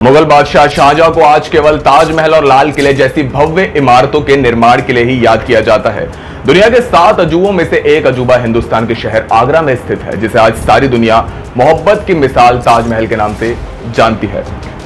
मुगल बादशाह शाहजहां को आज केवल ताजमहल और लाल किले जैसी भव्य इमारतों के निर्माण के लिए ही याद किया जाता है। दुनिया के 7 अजूबों में से एक अजूबा हिंदुस्तान के शहर आगरा में स्थित है, जिसे आज सारी दुनिया मोहब्बत की मिसाल ताजमहल के नाम से जानती है।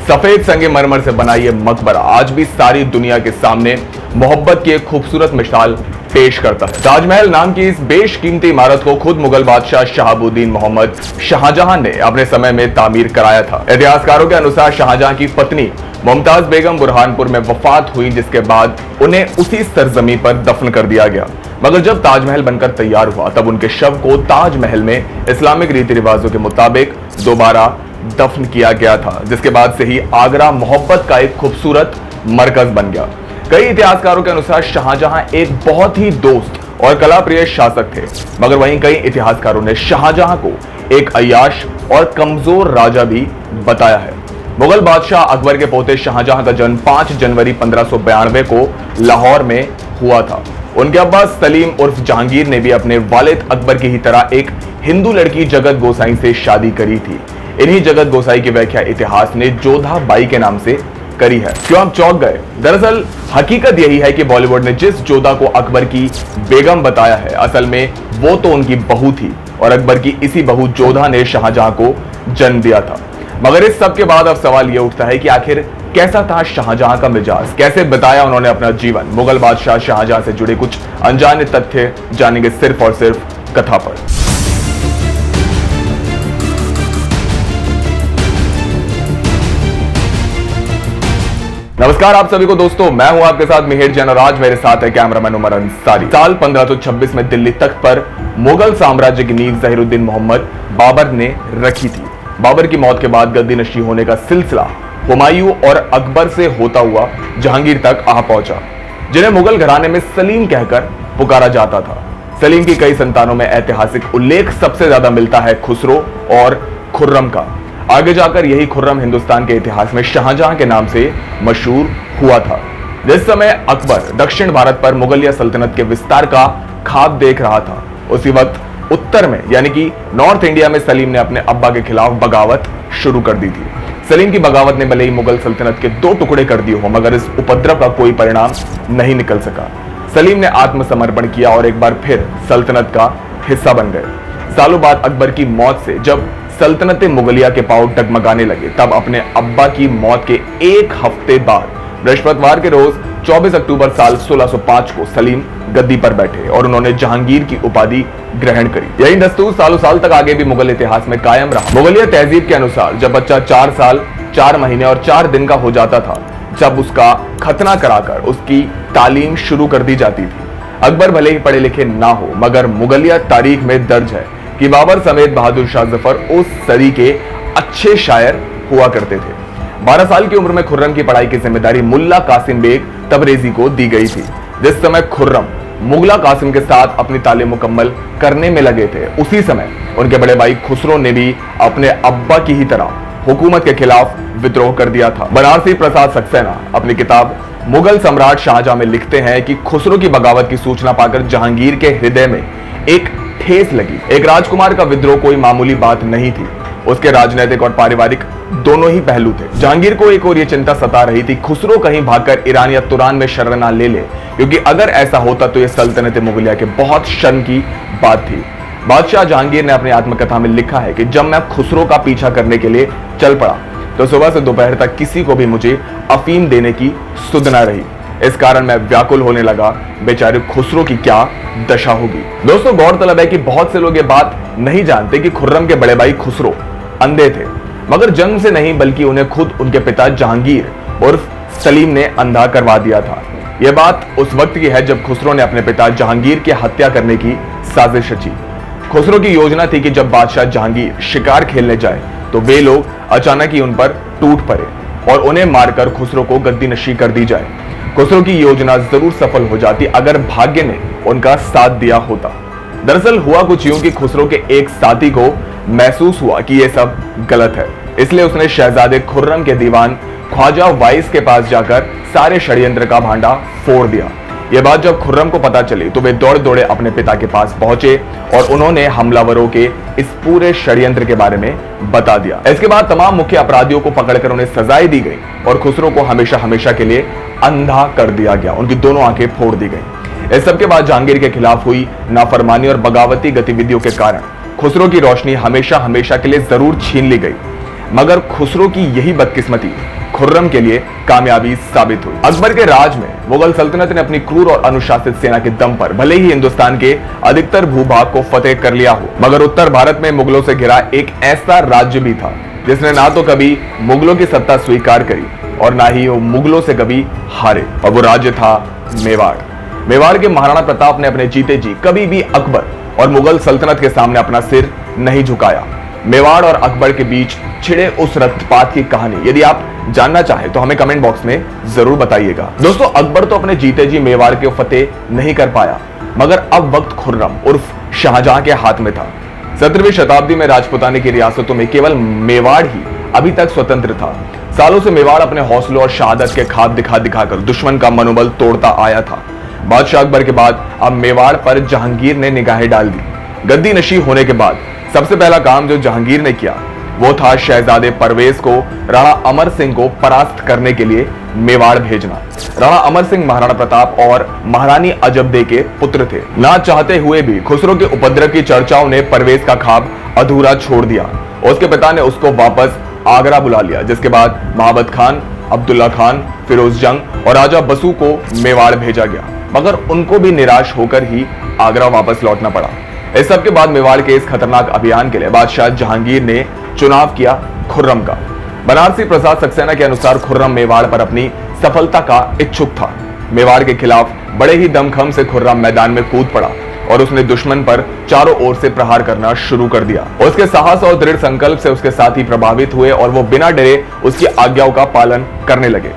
सफेद संगमरमर से बना यह मकबरा आज भी सारी दुनिया के सामने मोहब्बत की एक खूबसूरत मिसाल पेश करता है। ताजमहल नाम की इस बेशकीमती इमारत को खुद मुगल बादशाह शहाबुद्दीन मोहम्मद शाहजहां ने अपने समय में तामीर कराया था। इतिहासकारों के अनुसार शाहजहां की पत्नी मुमताज बेगम बुरहानपुर में वफात हुई, जिसके बाद उन्हें उसी सरजमी पर दफन कर दिया गया। मगर जब ताजमहल बनकर तैयार हुआ तब उनके शव को ताजमहल में इस्लामिक रीति रिवाजों के मुताबिक दोबारा दफन किया गया था, जिसके बाद से ही आगरा मोहब्बत का एक खूबसूरत मरकज बन गया। कई इतिहासकारों के अनुसार शाहजहां एक बहुत ही दोस्त और कलाप्रिय शासक थे, मगर वहीं कई इतिहासकारों ने शाहजहां को एक अय्याश और कमजोर राजा भी बताया है। मुगल बादशाह अकबर के पोते शाहजहां का जन्म 5 जनवरी 1592 को लाहौर में हुआ था। उनके अब्बा सलीम उर्फ जहांगीर ने भी अपने वालिद अकबर की ही तरह एक हिंदू लड़की जगत गोसाई से शादी करी थी। इन्हीं जगत गोसाई की व्याख्या इतिहास ने जोधा बाई के नाम से करी है। क्यों आप चौंक गए? दरअसल हकीकत यही है कि बॉलीवुड ने जिस जोधा को अकबर की बेगम बताया है, असल में वो तो उनकी बहू थी और अकबर की इसी बहू जोधा ने शाहजहां को जन्म दिया था। मगर इस सब के बाद अब सवाल यह उठता है कि आखिर कैसा था शाहजहां का मिजाज, कैसे बताया उन्होंने अपना जीवन। मुगल बादशाह शाहजहां से जुड़े कुछ अनजाने तथ्य जानेंगे सिर्फ और सिर्फ कथा पर। नमस्कार आप सभी को दोस्तों, मैं हूं आपके साथ मिहिर जैन और आज मेरे साथ है कैमरामैन उमर अंसारी। साल 1526 में दिल्ली तख्त पर मुगल साम्राज्य की नींव ज़हीरुद्दीन मोहम्मद बाबर ने रखी थी। बाबर की मौत के बाद गद्दी नशी होने का सिलसिला हुमायूं और अकबर से होता हुआ जहांगीर तक आ पहुंचा, जिन्हें मुगल घराने में सलीम कहकर पुकारा जाता था। सलीम की कई संतानों में ऐतिहासिक उल्लेख सबसे ज्यादा मिलता है खुसरो और खुर्रम का। आगे जाकर यही खुर्रम हिंदुस्तान के इतिहास में शाहजहां के नाम से मशहूर हुआ था। जिस समय अकबर दक्षिण भारत पर मुगलिया सल्तनत के विस्तार का ख्वाब देख रहा था, उसी वक्त उत्तर में यानी कि नॉर्थ इंडिया में सलीम ने अपने अब्बा के खिलाफ बगावत शुरू कर दी थी। सलीम की बगावत ने भले ही मुगल सल्तनत के 2 टुकड़े कर दिए हो, मगर इस उपद्रव का कोई परिणाम नहीं निकल सका। सलीम ने आत्मसमर्पण किया और एक बार फिर सल्तनत का हिस्सा बन गए। सालों बाद अकबर की मौत से जब सल्तनत मुगलिया के पांव डगमगाने लगे, तब अपने अब्बा की मौत के 1 हफ्ते बाद बृहस्पतिवार के रोज 24 अक्टूबर साल 1605 को सलीम गद्दी पर बैठे और उन्होंने जहांगीर की उपाधि ग्रहण करी। यही दस्तूर सालों साल तक आगे भी मुगल इतिहास में कायम रहा। मुगलिया तहजीब के अनुसार जब बच्चा 4 साल 4 महीने और 4 दिन का हो जाता था, जब उसका खतना कराकर उसकी तालीम शुरू कर दी जाती थी। अकबर भले ही पढ़े लिखे ना हो, मगर मुगलिया तारीख में दर्ज है कि बाबर समेत बहादुर शाह जफर उस सदी के अच्छे शायर हुआ करते थे। 12 साल की उम्र में खुर्रम की पढ़ाई की जिम्मेदारी मुल्ला कासिम बेग तबरेजी को दी गई थी। जिस समय खुर्रम मुगला कासिम के साथ अपनी तालीम मुकम्मल करने में लगे थे, उसी समय उनके बड़े भाई खुसरो ने भी अपने अब्बा की ही तरह हुकूमत के खिलाफ विद्रोह कर दिया था। बनारसी प्रसाद सक्सेना अपनी किताब मुगल सम्राट शाहजहां में लिखते हैं कि खुसरो की बगावत की सूचना पाकर जहांगीर के हृदय में एक ठेस लगी। एक राजकुमार का विद्रोह कोई मामूली बात नहीं थी। उसके राजनीतिक और पारिवारिक दोनों ही पहलू थे। जहांगीर को एक और ये चिंता सता रही थी, खुसरो कहीं भागकर ईरान या तुरान में शरण ना ले ले, क्योंकि अगर ऐसा होता तो यह सल्तनत मुगलिया के बहुत शर्म की बात थी। बादशाह जहांगीर ने अपनी आत्मकथा में लिखा है कि जब मैं खुसरो का पीछा करने के लिए चल पड़ा तो सुबह से दोपहर तक किसी को भी मुझे अफीम देने की सुध न रही। इस कारण मैं व्याकुल होने लगा, बेचारे खुसरो की क्या दशा होगी। दोस्तों, गौरतलब है कि बहुत से लोग ये बात नहीं जानते कि खुर्रम के बड़े भाई खुसरो अंधे थे, मगर जन्म से नहीं बल्कि उन्हें खुद उनके पिता जहांगीर उर्फ सलीम ने अंधा करवा दिया था। यह बात उस वक्त की है जब खुसरो ने अपने पिता जहांगीर की हत्या करने की साजिश रची। खुसरो की योजना थी कि जब बादशाह जहांगीर शिकार खेलने जाए तो वे लोग अचानक ही उन पर टूट पड़े और उन्हें मारकर खुसरो को गद्दी नशी कर दी जाए। खुसरो की योजना जरूर सफल हो जाती अगर भाग्य ने उनका साथ दिया होता। दरअसल हुआ कुछ यूं कि खुसरो के एक साथी को महसूस हुआ कि यह सब गलत है, इसलिए उसने शहजादे खुर्रम के दीवान ख्वाजा वाइस के पास जाकर सारे षड्यंत्र का भांडा फोड़ दिया। यह बात जब खुर्रम को पता चली तो वे दौड़ दौड़े अपने पिता के पास पहुंचे और उन्होंने हमलावरों के इस पूरे षड्यंत्र के बारे में बता दिया। इसके बाद तमाम मुख्य अपराधियों को पकड़कर उन्हें सजाएं दी गई और खुसरो को हमेशा हमेशा के लिए अंधा कर दिया गया, उनकी दोनों आंखें फोड़ दी गई। इस सब के बाद जहांगीर के खिलाफ हुई नाफरमानी और बगावती गतिविधियों के कारण खुसरो की रोशनी हमेशा हमेशा के लिए जरूर छीन ली गई, मगर खुसरो की यही बदकिस्मती खुर्रम के लिए कामयाबी साबित हुई। अकबर के राज में मुगल सल्तनत ने अपनी क्रूर और अनुशासित सेना के दम पर भले ही हिंदुस्तान के अधिकतर भूभाग को फतेह कर लिया हो, मगर उत्तर भारत में मुगलों से घिरा एक ऐसा राज्य भी था जिसने ना तो कभी मुगलों की सत्ता स्वीकार करी और ना ही वो मुगलों से कभी हारे, और वो राज्य था मेवाड़। मेवाड़ के महाराणा प्रताप ने अपने जीते जी कभी भी अकबर और मुगल सल्तनत के सामने अपना सिर नहीं झुकाया। मेवाड़ और अकबर के बीच छिड़े उस रक्तपात की कहानी यदि आप जानना चाहें तो हमें कमेंट बॉक्स में जरूर बताइएगा। दोस्तों, अकबर तो अपने जीते जी मेवाड़ के फतेह नहीं कर पाया, मगर अब वक्त खुर्रम उर्फ शाहजहां के हाथ में था। 17वीं शताब्दी में राजपुताने की रियासतों में केवल मेवाड़ ही अभी तक स्वतंत्र था। सालों से मेवाड़ अपने हौसलों और शहादत के ख्वाब दिखा दिखाकर दुश्मन का मनोबल तोड़ता आया था। बादशाह अकबर के बाद अब मेवाड़ पर जहांगीर ने निगाहें डाल दी। गद्दी नशी होने के बाद सबसे पहला काम जो जहांगीर ने किया वो था शहजादे परवेज को राणा अमर सिंह को परास्त करने के लिए मेवाड़ भेजना। राणा अमर सिंह महाराणा प्रताप और महारानी अजबदे के पुत्र थे। ना चाहते हुए भी खुसरो के उपद्रव की चर्चाओं ने परवेज का ख्वाब अधूरा छोड़ दिया। उसके पिता ने उसको वापस आगरा बुला लिया, जिसके बाद महाबत खान, अब्दुल्ला खान, फिरोज जंग और राजा बसु को मेवाड़ भेजा गया, मगर उनको भी निराश होकर ही आगरा वापस लौटना पड़ा। इस सब के बाद मेवाड़ के इस खतरनाक अभियान के लिए बादशाह जहांगीर ने चुनाव किया खुर्रम का। बनारसी प्रसाद सक्सेना के अनुसार खुर्रम मेवाड़ पर अपनी सफलता का इच्छुक था। मेवाड़ के खिलाफ बड़े ही दमखम से खुर्रम मैदान में कूद पड़ा और उसने दुश्मन पर चारों ओर से प्रहार करना शुरू कर दिया। उसके साहस और दृढ़ संकल्प से उसके साथी प्रभावित हुए और वो बिना डरे उसकी आज्ञाओं का पालन करने लगे।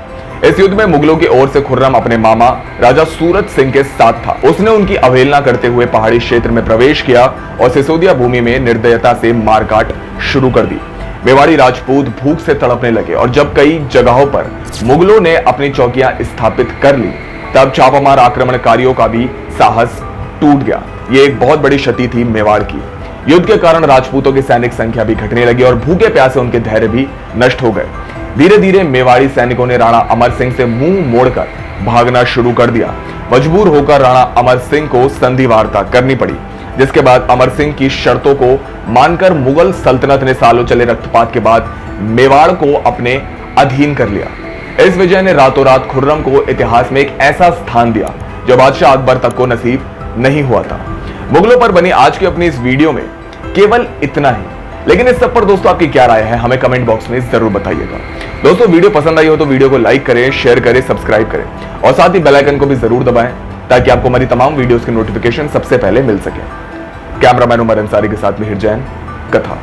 इस युद्ध में मुगलों की ओर से खुर्रम अपने मामा राजा सूरत सिंह के साथ था। उसने उनकी अवहेलना करते हुए पहाड़ी क्षेत्र में प्रवेश किया और सिसोदिया भूमि में निर्दयता से मारकाट शुरू कर दी। मेवाड़ी राजपूत भूख से तड़पने लगे और जब कई जगहों पर मुगलों ने अपनी चौकियां स्थापित कर ली, तब छापामार आक्रमणकारियों का भी साहस टूट गया। ये एक बहुत बड़ी क्षति थी मेवाड़ की। युद्ध के कारण राजपूतों की सैनिक संख्या भी घटने लगी और भूखे प्यासे उनके धैर्य भी नष्ट हो गए। धीरे धीरे मेवाड़ी सैनिकों ने राणा अमर सिंह से मुंह मोड़कर भागना शुरू कर दिया। मजबूर होकर राणा अमर सिंह को संधि वार्ता करनी पड़ी, जिसके बाद अमर सिंह की शर्तों को मानकर मुगल सल्तनत ने सालों चले रक्तपात के बाद मेवाड़ को अपने अधीन कर लिया। इस विजय ने रातों रात खुर्रम को इतिहास में एक ऐसा स्थान दिया जो बादशाह अकबर तक को नसीब नहीं हुआ था। मुगलों पर बनी आज की अपनी इस वीडियो में केवल इतना ही, लेकिन इस सब पर दोस्तों आपकी क्या राय है हमें कमेंट बॉक्स में जरूर बताइएगा। दोस्तों, वीडियो पसंद आई हो तो वीडियो को लाइक करें, शेयर करें, सब्सक्राइब करें और साथ ही बेल आइकन को भी जरूर दबाएं ताकि आपको हमारी तमाम वीडियोस की नोटिफिकेशन सबसे पहले मिल सके। कैमरामैन उमर अंसारी के साथ मिहिर जैन, कथा।